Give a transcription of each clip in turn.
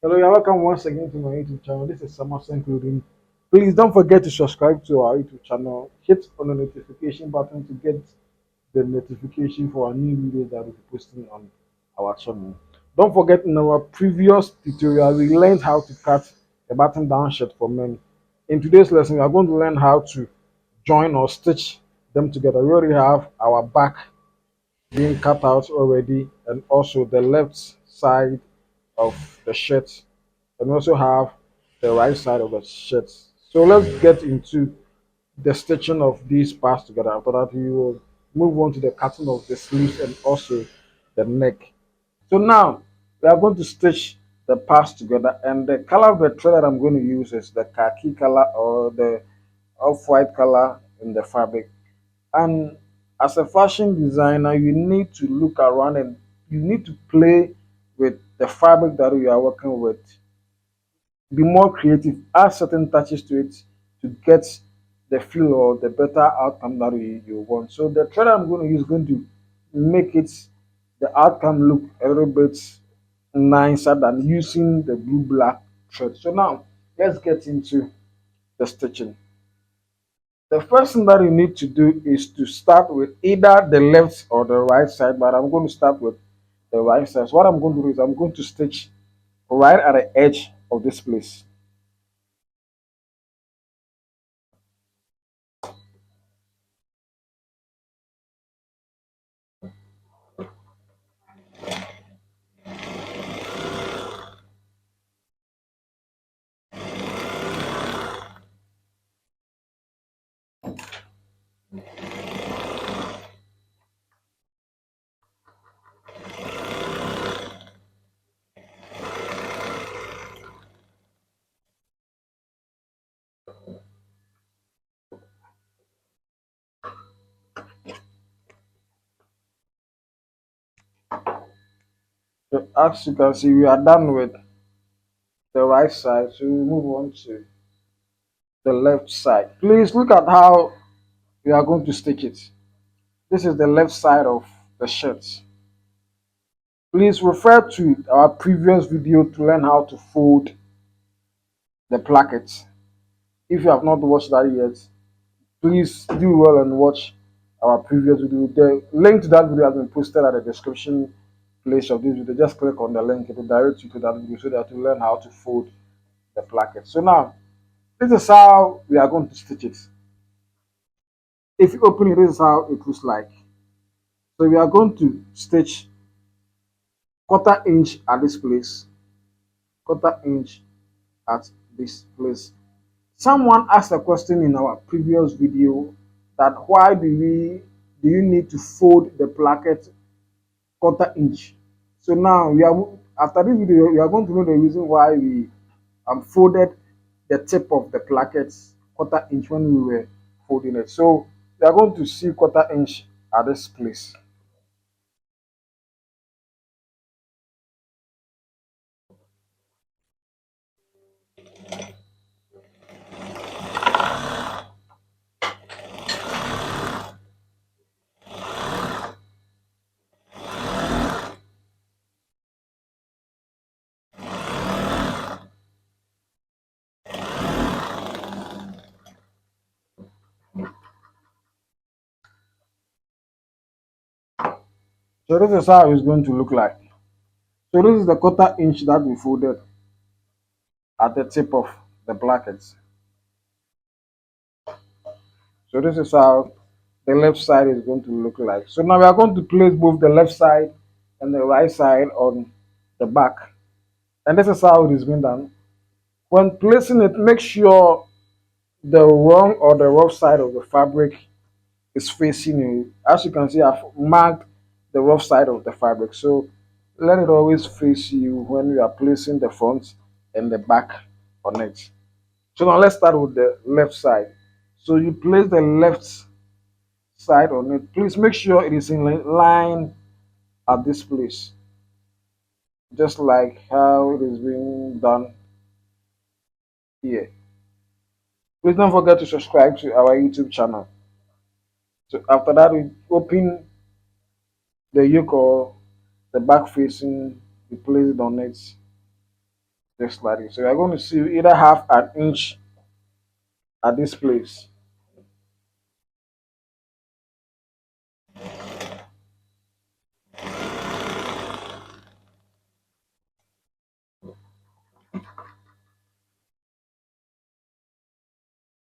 Hello, you're welcome once again to my YouTube channel. This is Samuel including. Please don't forget to subscribe to our YouTube channel. Hit on the notification button to get the notification for our new videos that we'll be posting on our channel. Don't forget, in our previous tutorial, we learned how to cut a button down shirt for men. In today's lesson, we are going to learn how to join or stitch them together. We already have our back being cut out already, and also the left side of the shirt, and we also have the right side of the shirt. So let's get into the stitching of these parts together. After that, we will move on to the cutting of the sleeves and also the neck. So now we are going to stitch the parts together, and the color of the thread that I'm going to use is the khaki color or the off-white color in the fabric. And as a fashion designer, you need to look around and you need to play with the fabric that you are working with. Be more creative, add certain touches to it to get the feel or the better outcome that you want. So the thread I'm going to use is going to make it the outcome look a little bit nicer than using the blue black thread. So now let's get into the stitching. The first thing that you need to do is to start with either the left or the right side, but I'm going to start with the right side. So what I'm going to do is I'm going to stitch right at the edge of this place. So as you can see, we are done with the right side. So we move on to the left side. Please look at how we are going to stitch it. This is the left side of the shirt. Please refer to our previous video to learn how to fold the plackets. If you have not watched that yet, please do well and watch our previous video. The link to that video has been posted at the description place of this video. Just click on the link, it will direct you to that video so that you learn how to fold the placket. So now, this is how we are going to stitch it. If you open it, this is how it looks like. So we are going to stitch quarter inch at this place, quarter inch at this place. Someone asked a question in our previous video that why do you need to fold the placket quarter inch? So now we are after this video we are going to know the reason why we folded the tip of the plackets quarter inch when we were folding it. So we are going to see quarter inch at this place. So this is how it's going to look like. So this is the quarter inch that we folded at the tip of the plackets. So this is how the left side is going to look like. So now we are going to place both the left side and the right side on the back. And this is how it is being done. When placing it, make sure the wrong or the rough side of the fabric is facing you. As you can see, I've marked the rough side of the fabric. So let it always face you when you are placing the front and the back on it. So now let's start with the left side. So you place the left side on it. Please make sure it is in line at this place, just like how it is being done here. Please don't forget to subscribe to our YouTube channel. So after that, we open the yoke or the back facing, we place it on it just like this. So we are going to see either half an inch at this place.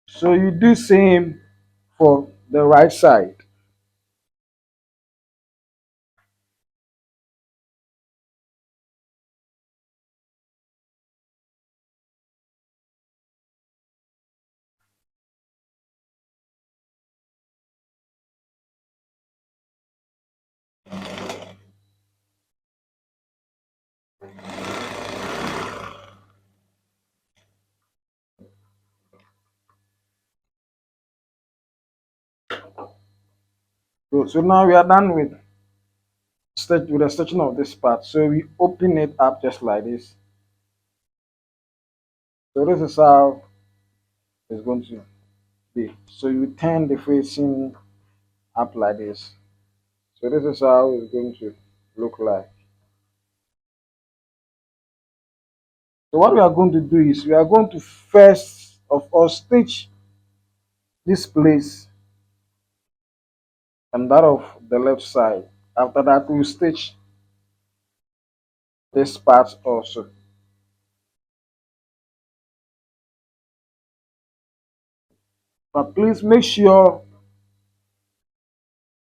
So you do same for the right side. So now we are done with the stitching of this part. So we open it up just like this. So this is how it's going to be. So you turn the facing up like this. So this is how it's going to look like. So what we are going to do is we are going to first of all stitch this place and that of the left side. After that, we stitch this part also. But please make sure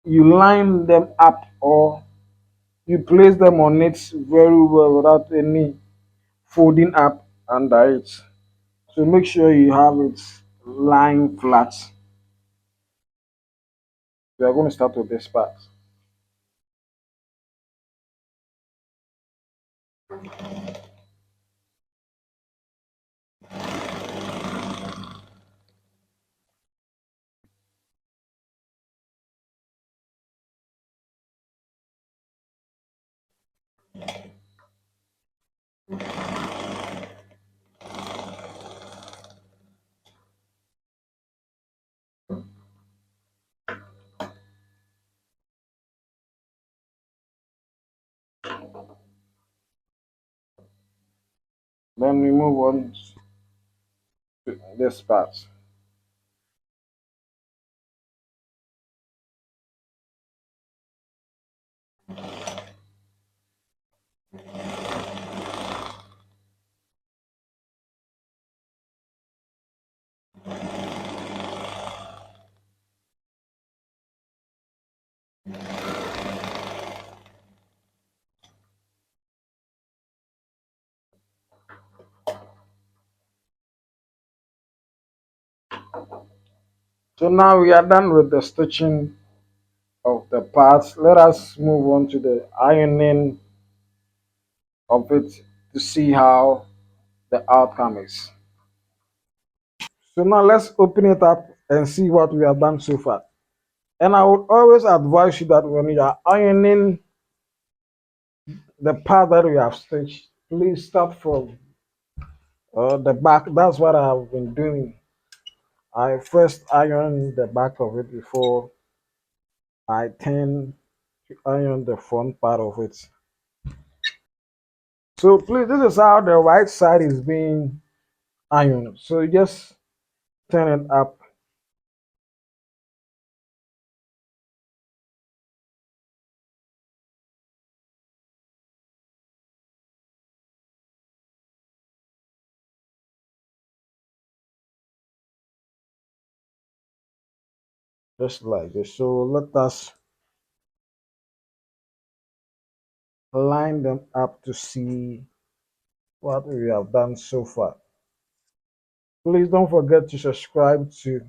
you line them up or you place them on it very well without any folding up under it. So make sure you have it lying flat. We are going to start with this part. Then we move on to this part. So now we are done with the stitching of the parts. Let us move on to the ironing of it to see how the outcome is. So now let's open it up and see what we have done so far. And I would always advise you that when you are ironing the part that we have stitched, please start from the back. That's what I've been doing. I first iron the back of it before I tend to iron the front part of it. So please, this is how the right side is being ironed. So you just turn it up just like this. So let us line them up to see what we have done so far. Please don't forget to subscribe to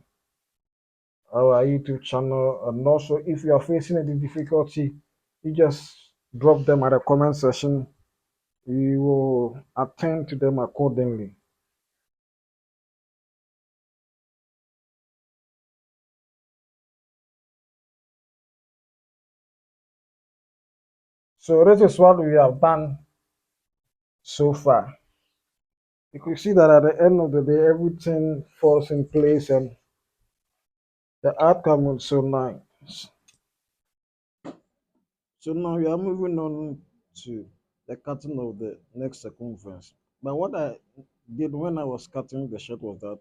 our YouTube channel. And also, if you are facing any difficulty, you just drop them at the comment section. We will attend to them accordingly. So this is what we have done so far. You can see that at the end of the day, everything falls in place and the outcome was so nice. So now we are moving on to the cutting of the next circumference. But what I did when I was cutting the shirt was that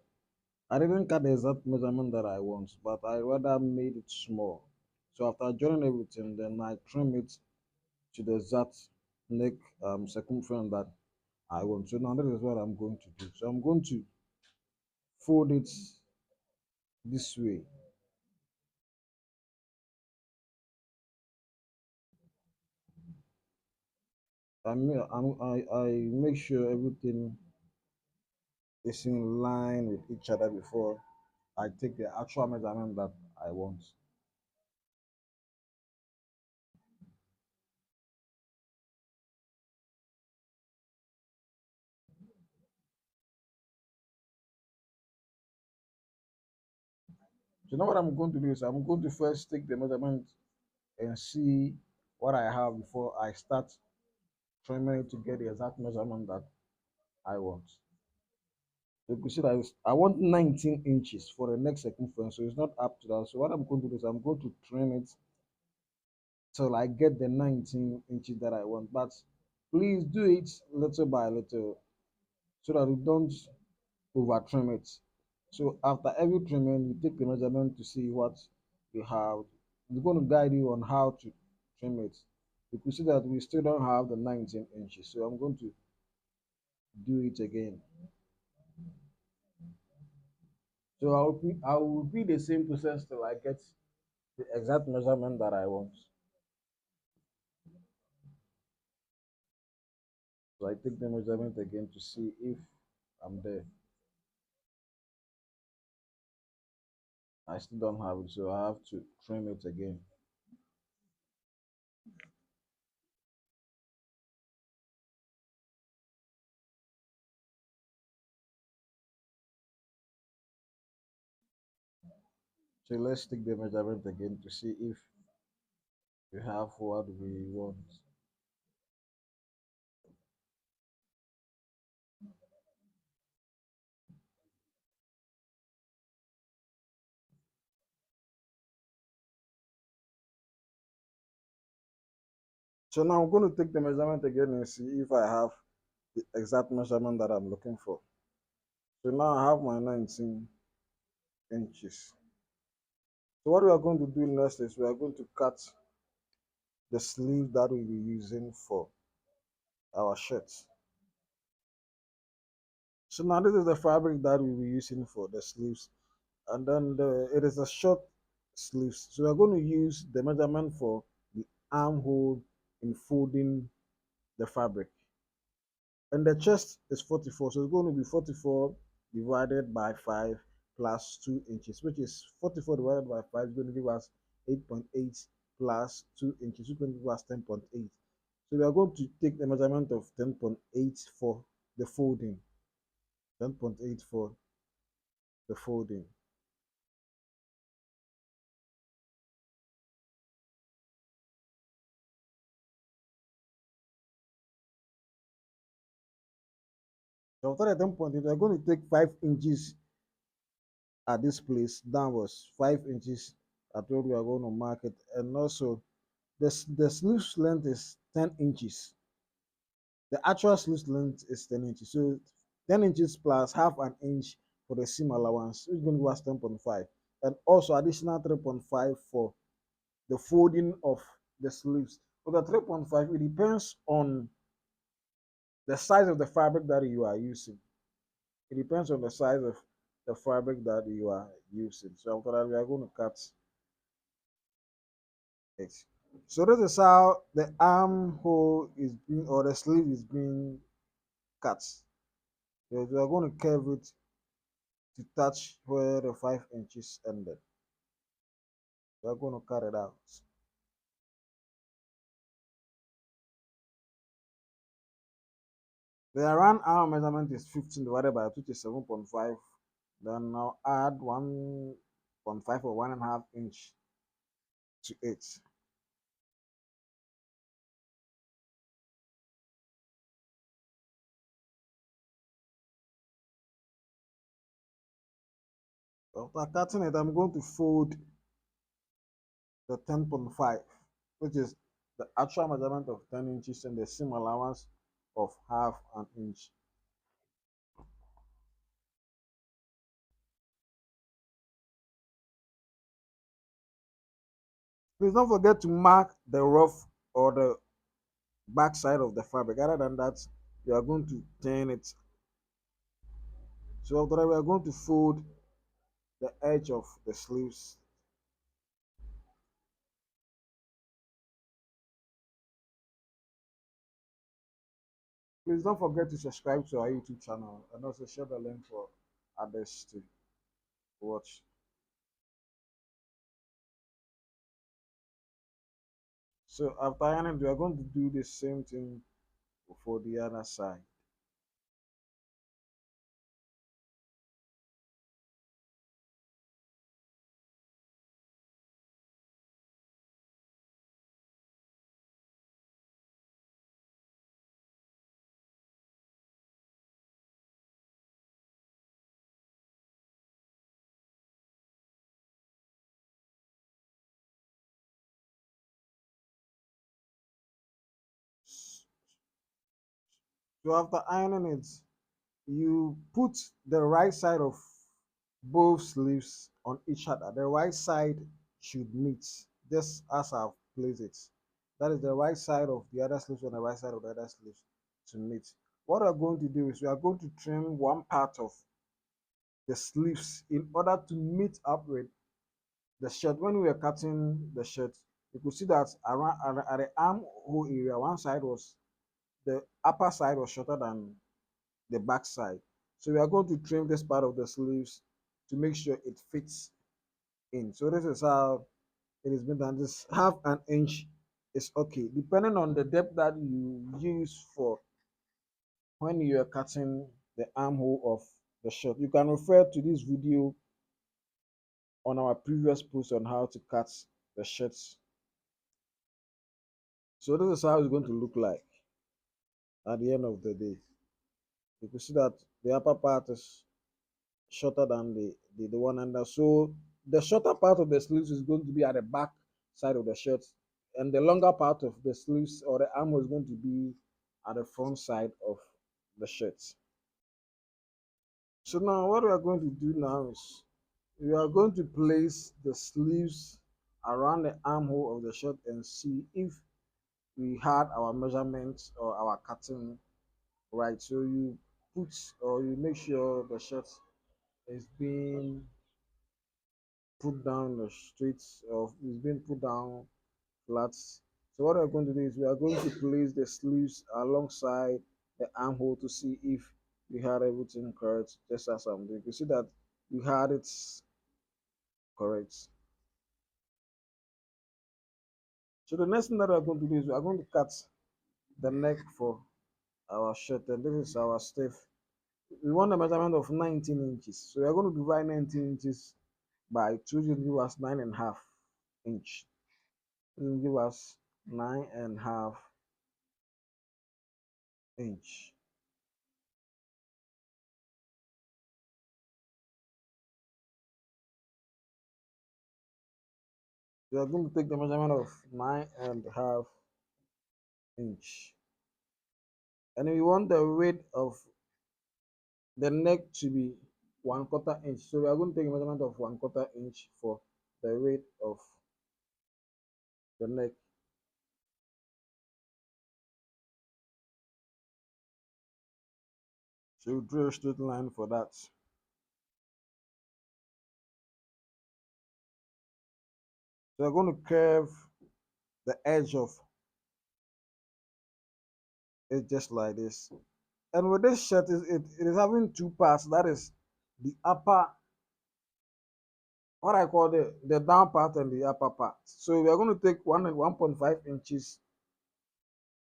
I didn't cut the exact measurement that I want, but I rather made it small. So after joining everything, then I trim it to the exact neck circumference that I want. So now that is what I'm going to do. So I'm going to fold it this way. I make sure everything is in line with each other before I take the actual measurement that I want. So now what I'm going to do is I'm going to first take the measurement and see what I have before I start trimming it to get the exact measurement that I want. You can see that I want 19 inches for the next circumference, so it's not up to that. So what I'm going to do is I'm going to trim it till I get the 19 inches that I want. But please do it little by little so that you don't over trim it. So after every trimming, you take the measurement to see what you have. It's going to guide you on how to trim it. You can see that we still don't have the 19 inches. So I'm going to do it again. So I will repeat the same process till I get the exact measurement that I want. So I take the measurement again to see if I'm there. I still don't have it, so I have to trim it again. So let's take the measurement again to see if we have what we want. So now I'm going to take the measurement again and see if I have the exact measurement that I'm looking for. So now I have my 19 inches. So what we are going to do next is we are going to cut the sleeve that we'll be using for our shirts. So now this is the fabric that we'll be using for the sleeves, and then it is a short sleeves. So we're going to use the measurement for the armhole in folding the fabric. And the chest is 44, so it's going to be 44 divided by 5 plus 2 inches, which is 44 divided by 5 is going to give us 8.8 plus 2 inches, which is going to give us 10.8. So we are going to take the measurement of 10.8 for the folding. 10.8 for the folding. So after the 10.8, we are going to take 5 inches at this place downwards. 5 inches. I told you we are going to mark it. And also, the sleeve length is 10 inches. The actual sleeve length is 10 inches. So 10 inches plus half an inch for the seam allowance, which is going to give us 10.5. And also additional 3.5 for the folding of the sleeves. For the 3.5, it depends on the size of the fabric that you are using. It depends on the size of the fabric that you are using. So after that, we are going to cut it. So this is how the armhole is being, or the sleeve is being cut. So we are going to curve it to touch where the 5 inches ended. We are going to cut it out. The around arm measurement is 15 divided by 2 is 7.5. Then now add 1.5 or 1.5 inch to it. After cutting it, I'm going to fold the 10.5, which is the actual measurement of 10 inches and the seam allowance of half an inch. Please don't forget to mark the rough or the back side of the fabric. Other than that, you are going to turn it. So after that, we are going to fold the edge of the sleeves. Please don't forget to subscribe to our YouTube channel and also share the link for others to watch. So after ironing, we are going to do the same thing for the other side. So after ironing it, you put the right side of both sleeves on each other. The right side should meet, just as I've placed it. That is the right side of the other sleeves on the right side of the other sleeves to meet. What we're going to do is we are going to trim one part of the sleeves in order to meet up with the shirt. When we were cutting the shirt, you could see that around at the armhole area, one side was the upper side was shorter than the back side. So we are going to trim this part of the sleeves to make sure it fits in. So this is how it is been done. This half an inch is okay, depending on the depth that you use for when you are cutting the armhole of the shirt. You can refer to this video on our previous post on how to cut the shirts. So this is how it's going to look like at the end of the day. You can see that the upper part is shorter than the one under. So the shorter part of the sleeves is going to be at the back side of the shirt, and the longer part of the sleeves or the armhole is going to be at the front side of the shirt. So now what we are going to do now is we are going to place the sleeves around the armhole of the shirt and see if we had our measurements or our cutting right. So you put or you make sure the shirt is being put down the streets of is being put down flat. So what we're going to do is we are going to place the sleeves alongside the armhole to see if we had everything correct, just as I'm doing. You see that we had it correct. So the next thing that we're going to do is we are going to cut the neck for our shirt, and this is our stiff. We want a measurement of 19 inches. So we're going to divide 19 inches by 2 to give us 9.5 inch. It will give us 9.5 inch. We are going to take the measurement of 9.5 inch. And we want the width of the neck to be 1/4 inch. So we are going to take a measurement of 1/4 inch for the width of the neck. So we draw a straight line for that. So we're going to curve the edge of it just like this. And with this shirt, it is having two parts. That is the upper, what I call the down part and the upper part. So we are going to take 1.5 inches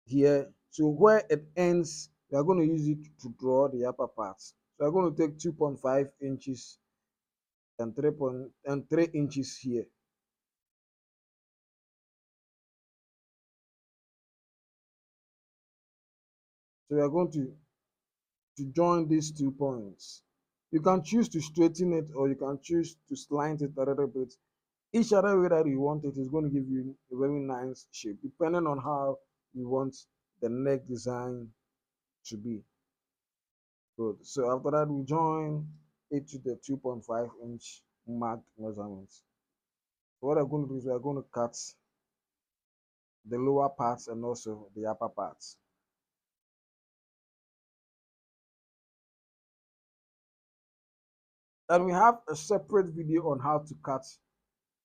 here. So where it ends, we are going to use it to draw the upper part. So we're going to take 2.5 inches and 3 inches here. So we are going to join these 2 points. You can choose to straighten it or you can choose to slant it a little bit. Each other way that you want it is going to give you a very nice shape, depending on how you want the neck design to be. Good. So after that, we join it to the 2.5 inch marked measurements. So what I'm going to do is we're going to cut. the lower parts and also the upper parts. And we have a separate video on how to cut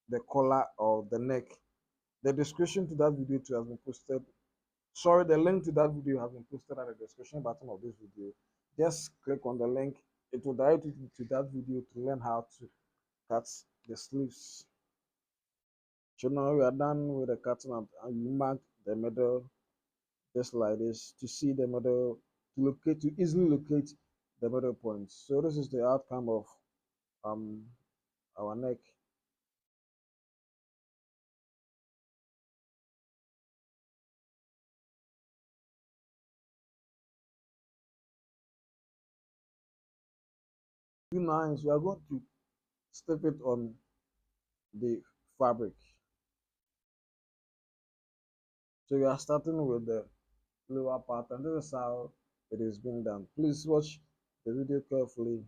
the collar or the neck. The description to that video too has been posted. Sorry, the link to that video has been posted at the description button of this video. Just click on the link. It will direct you to that video to learn how to cut the sleeves. So now we are done with the cutting up, and you mark the middle just like this to see the middle, to easily locate the middle point. So this is the outcome of um our neck. Now is we are going to step it on the fabric. So we are starting with the lower part, and this is how it is being done. Please watch the video carefully.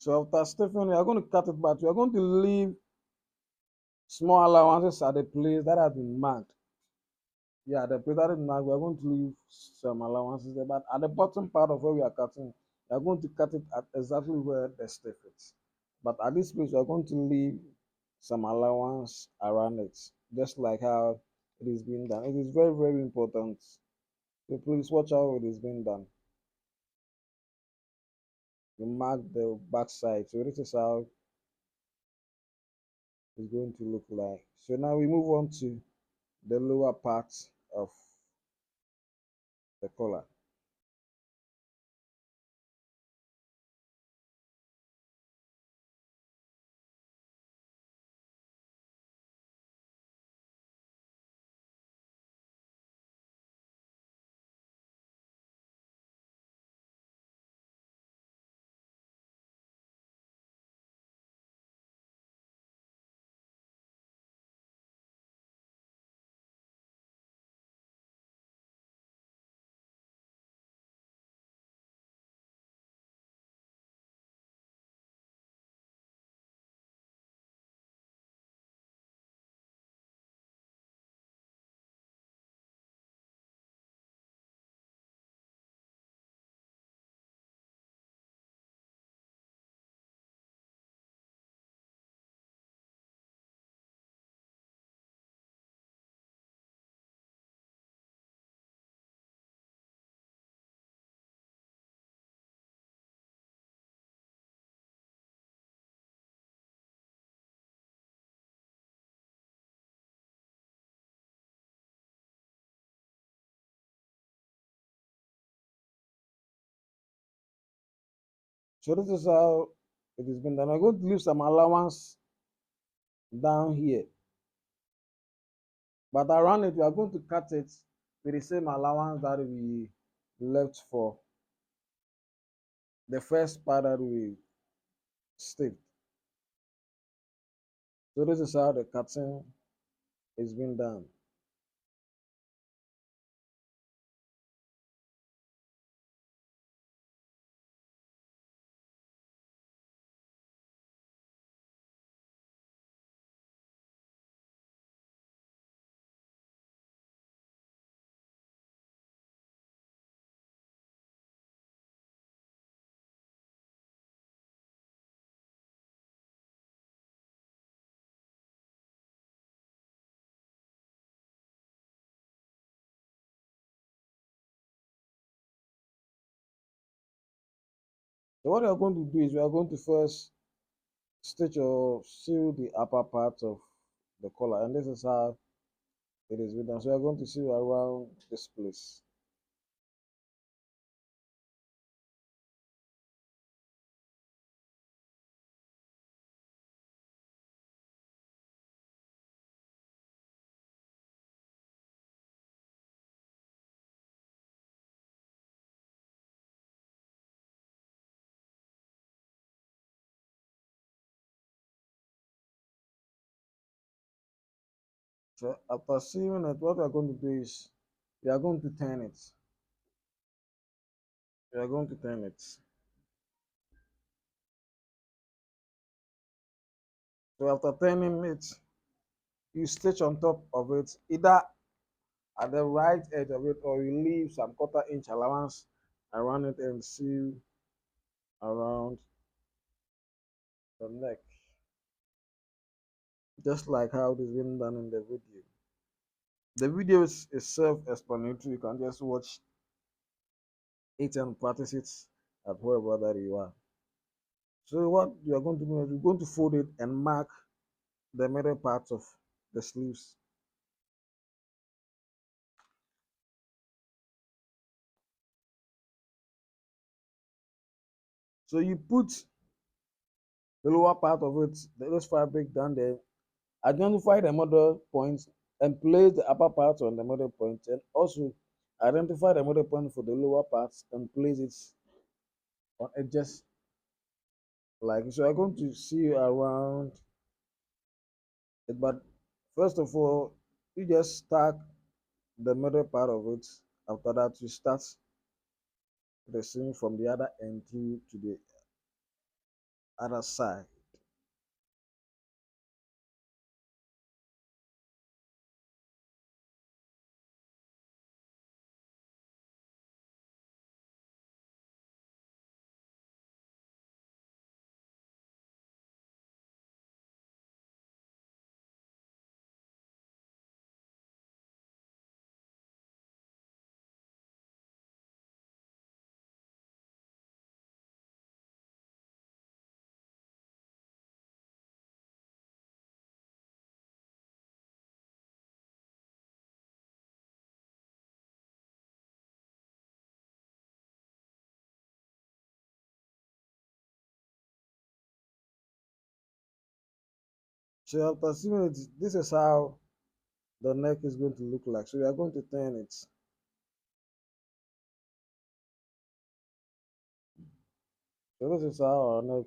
So after stepping, we are going to cut it back. We are going to leave small allowances at the place that has been marked. Yeah, the place that is marked, we are going to leave some allowances there. But at the bottom part of where we are cutting, we are going to cut it at exactly where the step is. But at this place, we are going to leave some allowance around it, just like how it is being done. It is very, very important. So please watch how it is being done. You mark the back side. So this is how it's going to look like. So now we move on to the lower part of the collar. So this is how it has been done. I'm going to leave some allowance down here. But around it, we are going to cut it with the same allowance that we left for the first part that we stitched. So this is how the cutting is being done. So what we are going to do is we are going to first stitch or sew the upper part of the collar, and this is how it is written. So we are going to sew around this place. So after sewing it, what we are going to do is we are going to turn it. We are going to turn it. So after turning it, you stitch on top of it, either at the right edge of it, or you leave some quarter-inch allowance around it and sew around the neck, just like how it is being done in the video. The video is self-explanatory. You can just watch it and practice it at wherever that you are. So what you are going to do is you're going to fold it and mark the middle parts of the sleeves. So you put the lower part of it, those fabric down there, identify the model points and place the upper part on the model point, and also identify the model point for the lower parts and place it on edges like so. I'm going to see around it, but first of all, you just stack the middle part of it. After that, you start the seam from the other end to the other side. So after seeing it, this is how the neck is going to look like. So we are going to turn it. So this is how our neck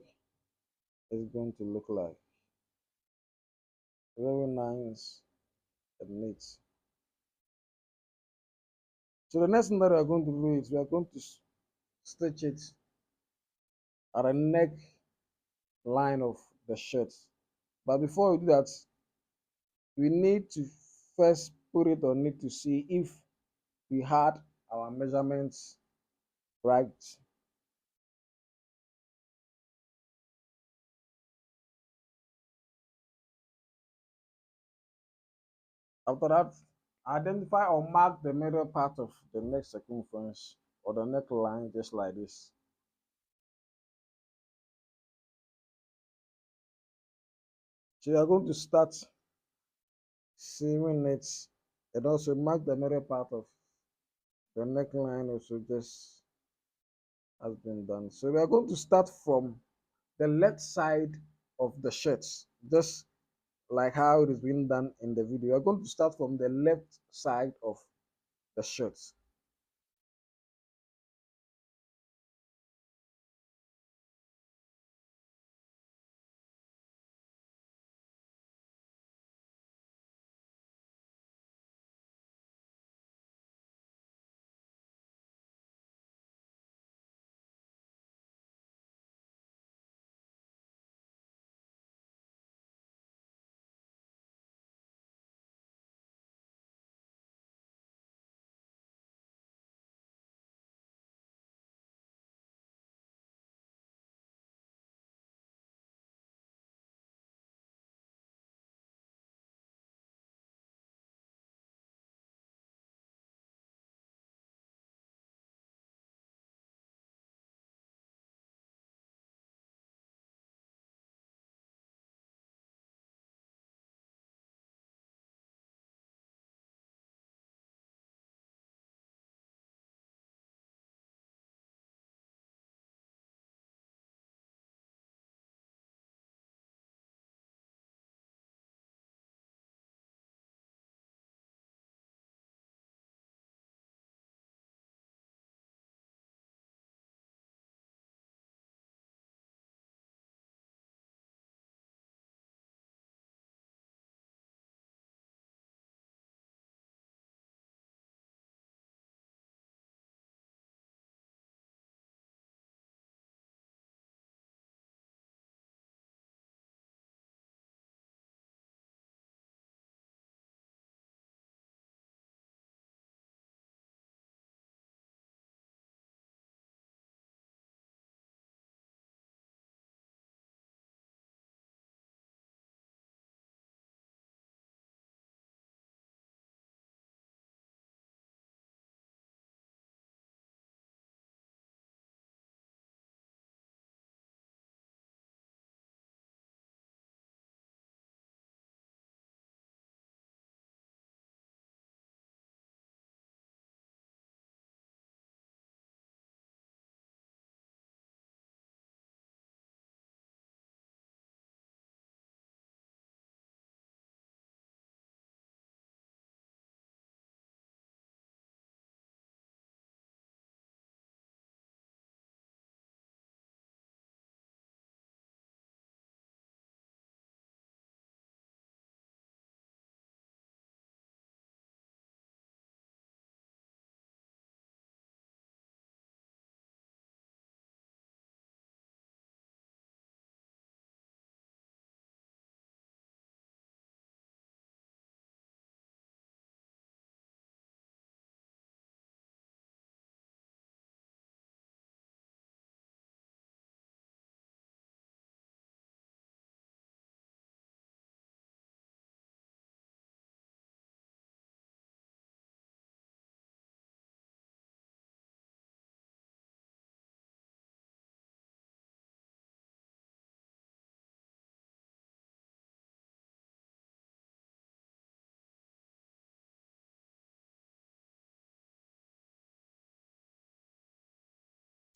is going to look like. Very nice and neat. So the next thing that we are going to do is we are going to stitch it at the neck line of the shirt. But before we do that, we need to first put it on it to see if we had our measurements right. After that, identify or mark the middle part of the neck circumference or the neckline just like this. So you are going to start sewing it and also mark the middle part of the neckline also just has been done. So we are going to start from the left side of the shirts, just like how it is being done in the video. We are going to start from the left side of the shirts.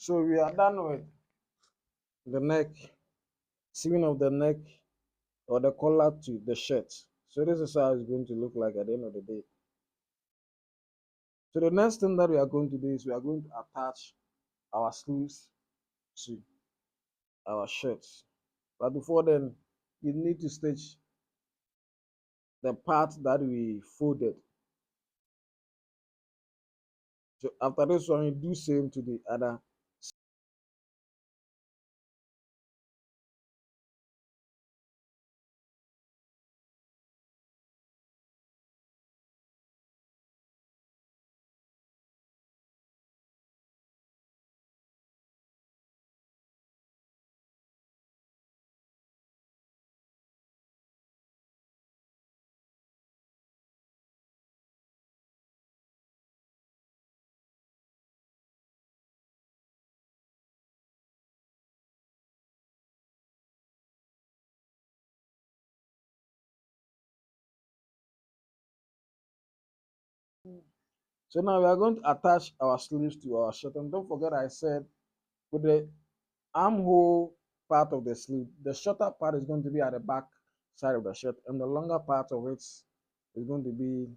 So we are done with the neck, sewing of the neck or the collar to the shirt. So this is how it's going to look like at the end of the day. So the next thing that we are going to do is we are going to attach our sleeves to our shirts. But before then, you need to stitch the part that we folded. So after this one, you do same to the other. So now we are going to attach our sleeves to our shirt. And don't forget I said with the armhole part of the sleeve, the shorter part is going to be at the back side of the shirt, and the longer part of it is going to be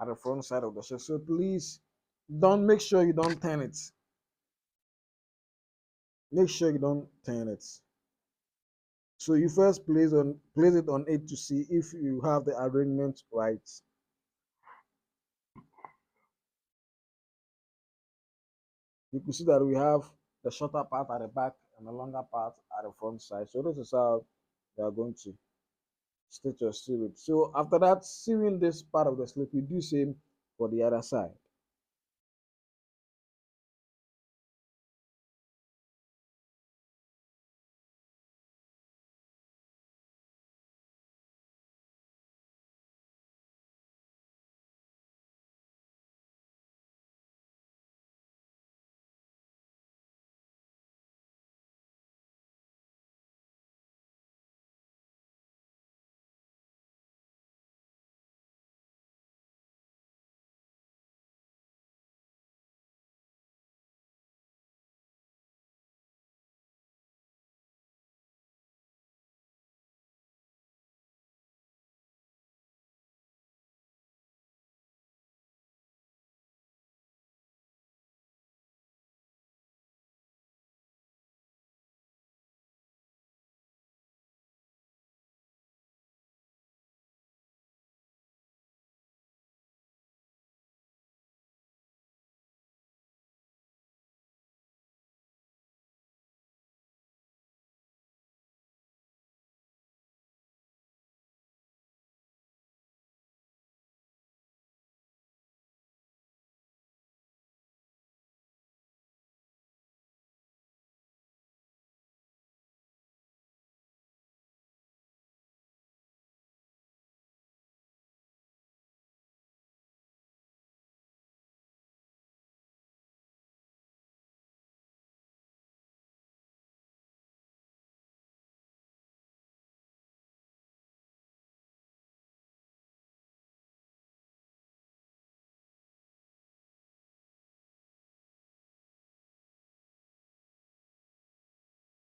at the front side of the shirt. So please don't make sure you don't turn it. Make sure you don't turn it. So you first place it on it to see if you have the arrangement right. You can see that we have the shorter part at the back and the longer part at the front side. So this is how we are going to stitch or sew it. So after that, sewing this part of the sleeve, we do same for the other side.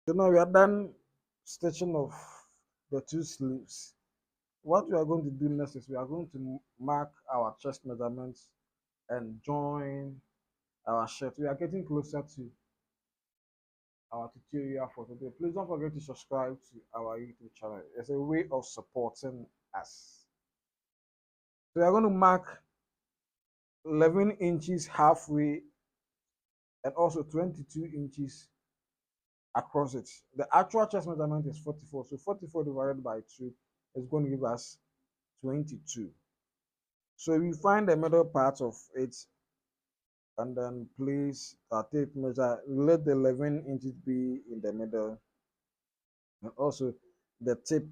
So now we are done stitching of the two sleeves. What we are going to do next is we are going to mark our chest measurements and join our shirt. We are getting closer to our tutorial for today. Please don't forget to subscribe to our YouTube channel. It's a way of supporting us. So we are going to mark 11 inches halfway and also 22 inches across it. The actual chest measurement is 44. So 44 divided by 2 is going to give us 22. So we find the middle part of it and then place our tape measure. Let the 11 inches be in the middle and also the tip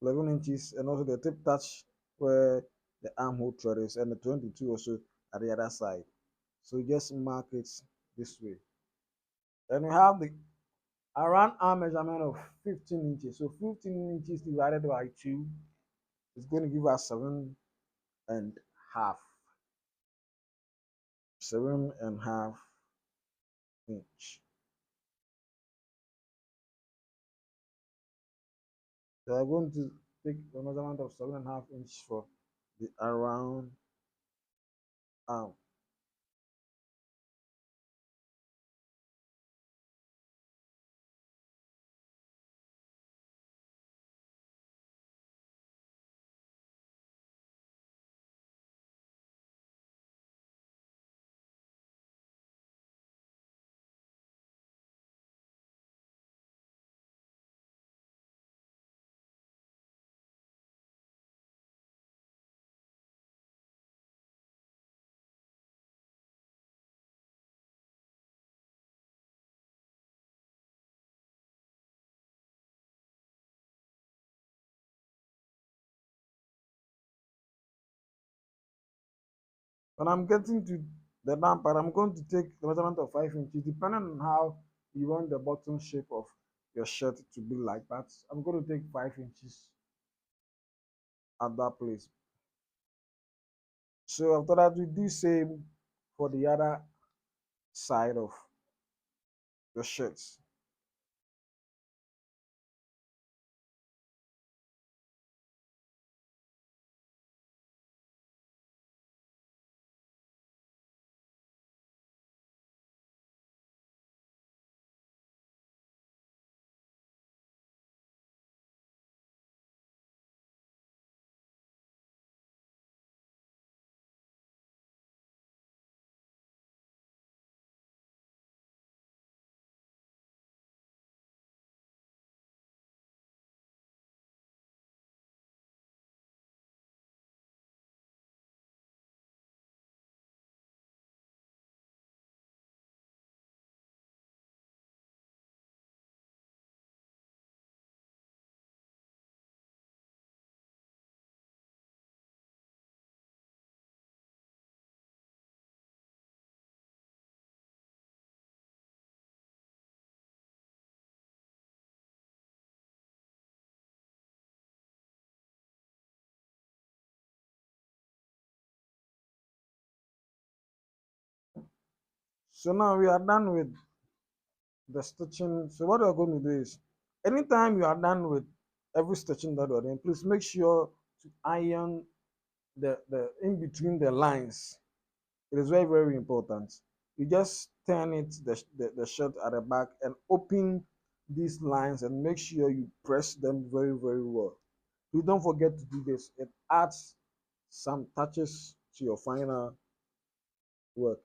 11 inches and also the tip touch where the armhole thread is and the 22 also at the other side. So just mark it this way. Then we have the around arm measurement of 15 inches. So 15 inches divided by 2 is going to give us 7.5. 7.5 inch. So I'm going to take the measurement of 7.5 inch for the around arm. When I'm getting to the down part, I'm going to take the measurement of 5 inches, depending on how you want the bottom shape of your shirt to be like that. I'm going to take 5 inches at that place. So after that, we do same for the other side of your shirts. So now we are done with the stitching. So what we're going to do is, anytime you are done with every stitching that you're doing, please make sure to iron the in between the lines. It is very, very important. You just turn it the shirt at the back and open these lines and make sure you press them very, very well. Please don't forget to do this. It adds some touches to your final work.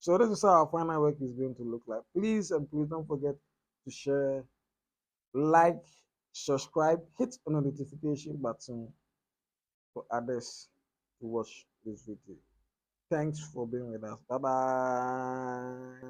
So this is how our final work is going to look like. Please and please don't forget to share, like, subscribe, hit the notification button for others to watch this video. Thanks for being with us. Bye bye.